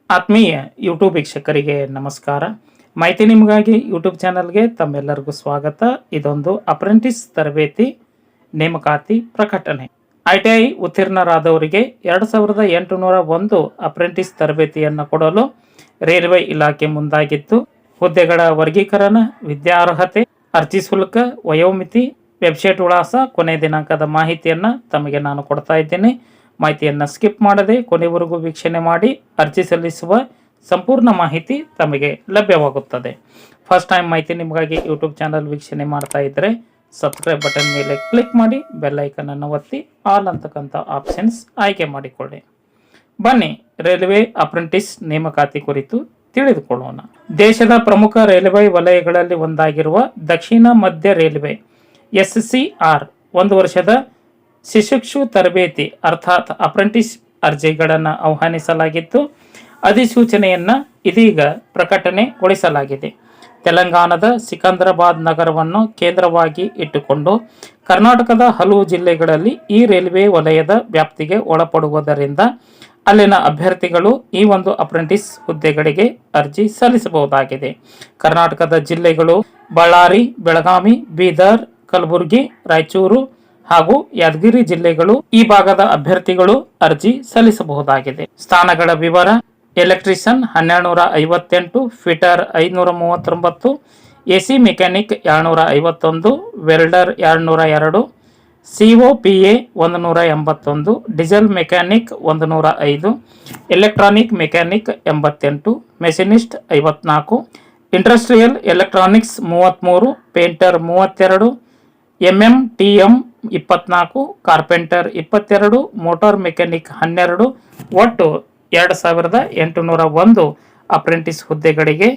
ಆತ್ಮೀಯ ಯೂಟ್ಯೂಬ್ ವೀಕ್ಷಕರಿಗೆ ನಮಸ್ಕಾರ. ಮಾಹಿತಿ ನಿಮಗಾಗಿ ಯೂಟ್ಯೂಬ್ ಚಾನಲ್ಗೆ ತಮ್ಮೆಲ್ಲರಿಗೂ ಸ್ವಾಗತ. ಇದೊಂದು ಅಪ್ರೆಂಟಿಸ್ ತರಬೇತಿ ನೇಮಕಾತಿ ಪ್ರಕಟಣೆ. ITI ಉತ್ತೀರ್ಣರಾದವರಿಗೆ 2801 ಅಪ್ರೆಂಟಿಸ್ ತರಬೇತಿಯನ್ನು ಕೊಡಲು ರೈಲ್ವೆ ಇಲಾಖೆ ಮುಂದಾಗಿತ್ತು. ಹುದ್ದೆಗಳ ವರ್ಗೀಕರಣ, ವಿದ್ಯಾರ್ಹತೆ, ಅರ್ಜಿ ಶುಲ್ಕ, ವಯೋಮಿತಿ, ವೆಬ್ಸೈಟ್ ವಿಳಾಸ, ಕೊನೆ ದಿನಾಂಕದ ಮಾಹಿತಿಯನ್ನು ತಮಗೆ ನಾನು ಕೊಡ್ತಾ ಇದ್ದೇನೆ. ಮಾಹಿತಿಯನ್ನು ಸ್ಕಿಪ್ ಮಾಡದೆ ಕೊನೆವರೆಗೂ ವೀಕ್ಷಣೆ ಮಾಡಿ ಅರ್ಜಿ ಸಲ್ಲಿಸುವ ಸಂಪೂರ್ಣ ಮಾಹಿತಿ ತಮಗೆ ಲಭ್ಯವಾಗುತ್ತದೆ. ಫಸ್ಟ್ ಟೈಮ್ ಮಾಹಿತಿ ನಿಮಗಾಗಿ ಯೂಟ್ಯೂಬ್ ಚಾನಲ್ ವೀಕ್ಷಣೆ ಮಾಡ್ತಾ ಇದ್ದರೆ ಸಬ್ಸ್ಕ್ರೈಬ್ ಬಟನ್ ಮೇಲೆ ಕ್ಲಿಕ್ ಮಾಡಿ ಬೆಲ್ ಐಕನ್ ಅನ್ನು ಒತ್ತಿ ಆಲ್ ಅಂತಕ್ಕಂಥ ಆಪ್ಷನ್ಸ್ ಆಯ್ಕೆ ಮಾಡಿಕೊಳ್ಳಿ. ಬನ್ನಿ ರೈಲ್ವೆ ಅಪ್ರೆಂಟಿಸ್ ನೇಮಕಾತಿ ಕುರಿತು ತಿಳಿದುಕೊಳ್ಳೋಣ. ದೇಶದ ಪ್ರಮುಖ ರೈಲ್ವೆ ವಲಯಗಳಲ್ಲಿ ಒಂದಾಗಿರುವ ದಕ್ಷಿಣ ಮಧ್ಯ ರೈಲ್ವೆ SCR 1 ವರ್ಷದ ಶಿಶುಕ್ಷು ತರಬೇತಿ ಅರ್ಥಾತ್ ಅಪ್ರೆಂಟಿಸ್ ಅರ್ಜಿಗಳನ್ನು ಆಹ್ವಾನಿಸಲಾಗಿತ್ತು. ಅಧಿಸೂಚನೆಯನ್ನು ಇದೀಗ ಪ್ರಕಟಣೆಗೊಳಿಸಲಾಗಿದೆ. ತೆಲಂಗಾಣದ ಸಿಕಂದರಾಬಾದ್ ನಗರವನ್ನು ಕೇಂದ್ರವಾಗಿ ಇಟ್ಟುಕೊಂಡು ಕರ್ನಾಟಕದ ಹಲವು ಜಿಲ್ಲೆಗಳಲ್ಲಿ ಈ ರೈಲ್ವೆ ವಲಯದ ವ್ಯಾಪ್ತಿಗೆ ಒಳಪಡುವುದರಿಂದ ಅಲ್ಲಿನ ಅಭ್ಯರ್ಥಿಗಳು ಈ ಒಂದು ಅಪ್ರೆಂಟಿಸ್ ಹುದ್ದೆಗಳಿಗೆ ಅರ್ಜಿ ಸಲ್ಲಿಸಬಹುದಾಗಿದೆ. ಕರ್ನಾಟಕದ ಜಿಲ್ಲೆಗಳು ಬಳ್ಳಾರಿ, ಬೆಳಗಾವಿ, ಬೀದರ್, ಕಲಬುರಗಿ, ರಾಯಚೂರು ಹಾಗೂ ಯಾದಗಿರಿ ಜಿಲ್ಲೆಗಳು. ಈ ಭಾಗದ ಅಭ್ಯರ್ಥಿಗಳು ಅರ್ಜಿ ಸಲ್ಲಿಸಬಹುದಾಗಿದೆ. ಸ್ಥಾನಗಳ ವಿವರ: electrician 1258, fitter 539, AC mechanic 251, welder 202, COPA 181, diesel mechanic 105, electronic mechanic 88, machinist 54, industrial electronics 33, painter 32, MMTM 24, carpenter 22, motor mechanic 12, ಒಟ್ಟು 2801 ಅಪ್ರೆಂಟಿಸ್ ಹುದ್ದೆಗಳಿಗೆ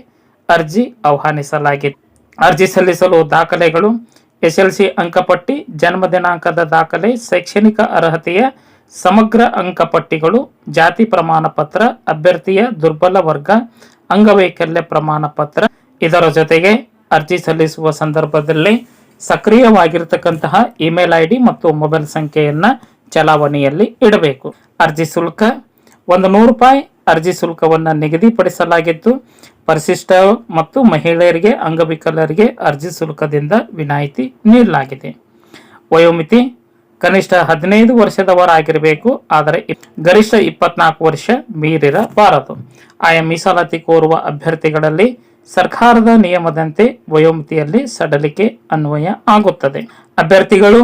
ಅರ್ಜಿ ಆಹ್ವಾನಿಸಲಾಗಿದೆ. ಅರ್ಜಿ ಸಲ್ಲಿಸಲು ದಾಖಲೆಗಳು: SLC ಅಂಕಪಟ್ಟಿ, ಜನ್ಮ ದಿನಾಂಕದ ದಾಖಲೆ, ಶೈಕ್ಷಣಿಕ ಅರ್ಹತೆಯ ಸಮಗ್ರ ಅಂಕಪಟ್ಟಿಗಳು, ಜಾತಿ ಪ್ರಮಾಣ ಪತ್ರ, ಅಭ್ಯರ್ಥಿಯ ದುರ್ಬಲ ವರ್ಗ, ಅಂಗವೈಕಲ್ಯ ಪ್ರಮಾಣ ಪತ್ರ. ಇದರ ಜೊತೆಗೆ ಅರ್ಜಿ ಸಲ್ಲಿಸುವ ಸಂದರ್ಭದಲ್ಲಿ ಸಕ್ರಿಯವಾಗಿರತಕ್ಕಂತಹ ಇಮೇಲ್ ID ಮತ್ತು ಮೊಬೈಲ್ ಸಂಖ್ಯೆಯನ್ನು ಚಲಾವಣೆಯಲ್ಲಿ ಇಡಬೇಕು. ಅರ್ಜಿ ಶುಲ್ಕ ₹100 ಅರ್ಜಿ ಶುಲ್ಕವನ್ನು ನಿಗದಿಪಡಿಸಲಾಗಿದ್ದು, ಪರಿಶಿಷ್ಟ ಮತ್ತು ಮಹಿಳೆಯರಿಗೆ, ಅಂಗವಿಕಲರಿಗೆ ಅರ್ಜಿ ಶುಲ್ಕದಿಂದ ವಿನಾಯಿತಿ ನೀಡಲಾಗಿದೆ. ವಯೋಮಿತಿ: ಕನಿಷ್ಠ 15 ವರ್ಷದವರಾಗಿರಬೇಕು, ಆದರೆ ಗರಿಷ್ಠ 24 ವರ್ಷ ಮೀರಿರಬಾರದು. ಆಯಾ ಮೀಸಲಾತಿ ಕೋರುವ ಅಭ್ಯರ್ಥಿಗಳಲ್ಲಿ ಸರ್ಕಾರದ ನಿಯಮದಂತೆ ವಯೋಮಿತಿಯಲ್ಲಿ ಸಡಲಿಕೆ ಅನ್ವಯ ಆಗುತ್ತದೆ. ಅಭ್ಯರ್ಥಿಗಳು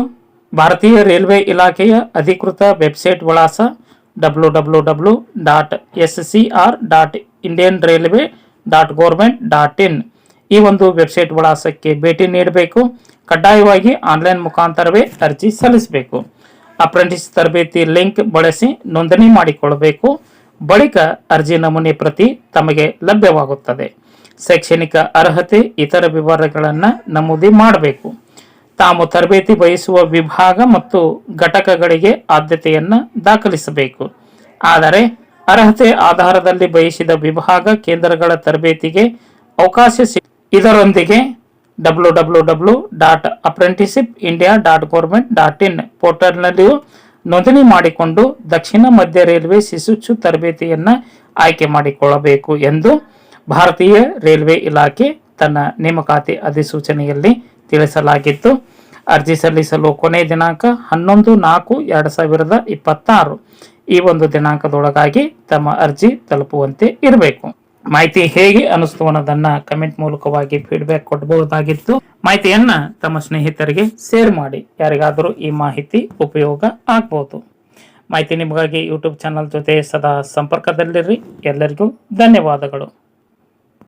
ಭಾರತೀಯ ರೈಲ್ವೆ ಇಲಾಖೆಯ ಅಧಿಕೃತ ವೆಬ್ಸೈಟ್ ವಿಳಾಸ www.scr.indianrailway.government.in ಈ ಒಂದು ವೆಬ್ಸೈಟ್ ವಿಳಾಸಕ್ಕೆ ಭೇಟಿ ನೀಡಬೇಕು. ಕಡ್ಡಾಯವಾಗಿ ಆನ್ಲೈನ್ ಮುಖಾಂತರವೇ ಅರ್ಜಿ ಸಲ್ಲಿಸಬೇಕು. ಅಪ್ರೆಂಟಿಸ್ ತರಬೇತಿ ಲಿಂಕ್ ಬಳಸಿ ನೋಂದಣಿ ಮಾಡಿಕೊಳ್ಳಬೇಕು. ಬಳಿಕ ಅರ್ಜಿ ನಮೂನೆ ಪ್ರತಿ ತಮಗೆ ಲಭ್ಯವಾಗುತ್ತದೆ. ಶೈಕ್ಷಣಿಕ ಅರ್ಹತೆ, ಇತರ ವಿವರಗಳನ್ನು ನಮೂದಿ ಮಾಡಬೇಕು. ತಾವು ತರಬೇತಿ ಬಯಸುವ ವಿಭಾಗ ಮತ್ತು ಘಟಕಗಳಿಗೆ ಆದ್ಯತೆಯನ್ನು ದಾಖಲಿಸಬೇಕು. ಆದರೆ ಅರ್ಹತೆ ಆಧಾರದಲ್ಲಿ ಬಯಸಿದ ವಿಭಾಗ ಕೇಂದ್ರಗಳ ತರಬೇತಿಗೆ ಅವಕಾಶ ಇದರೊಂದಿಗೆ www.apprenticeshipindia.government.in ಪೋರ್ಟಲ್ನಲ್ಲಿಯೂ ನೋಂದಣಿ ಮಾಡಿಕೊಂಡು ದಕ್ಷಿಣ ಮಧ್ಯ ರೈಲ್ವೆ ಶಿಶುಕ್ಷು ತರಬೇತಿಯನ್ನು ಆಯ್ಕೆ ಮಾಡಿಕೊಳ್ಳಬೇಕು ಎಂದು ಭಾರತೀಯ ರೈಲ್ವೆ ಇಲಾಖೆ ತನ್ನ ನೇಮಕಾತಿ ಅಧಿಸೂಚನೆಯಲ್ಲಿ ತಿಳಿಸಲಾಗಿತ್ತು. ಅರ್ಜಿ ಸಲ್ಲಿಸಲು ಕೊನೆ ದಿನಾಂಕ 11/4/2026 ಈ ಒಂದು ದಿನಾಂಕದೊಳಗಾಗಿ ತಮ್ಮ ಅರ್ಜಿ ತಲುಪುವಂತೆ ಇರಬೇಕು. ಮಾಹಿತಿ ಹೇಗೆ ಅನಿಸ್ತು ಅನ್ನೋದನ್ನ ಕಮೆಂಟ್ ಮೂಲಕವಾಗಿ ಫೀಡ್ಬ್ಯಾಕ್ ಕೊಡಬಹುದಾಗಿತ್ತು. ಮಾಹಿತಿಯನ್ನ ತಮ್ಮ ಸ್ನೇಹಿತರಿಗೆ ಶೇರ್ ಮಾಡಿ, ಯಾರಿಗಾದರೂ ಈ ಮಾಹಿತಿ ಉಪಯೋಗ ಆಗಬಹುದು. ಮಾಹಿತಿ ನಿಮಗಾಗಿ ಯೂಟ್ಯೂಬ್ ಚಾನಲ್ ಜೊತೆ ಸದಾ ಸಂಪರ್ಕದಲ್ಲಿರ್ರಿ. ಎಲ್ಲರಿಗೂ ಧನ್ಯವಾದಗಳು.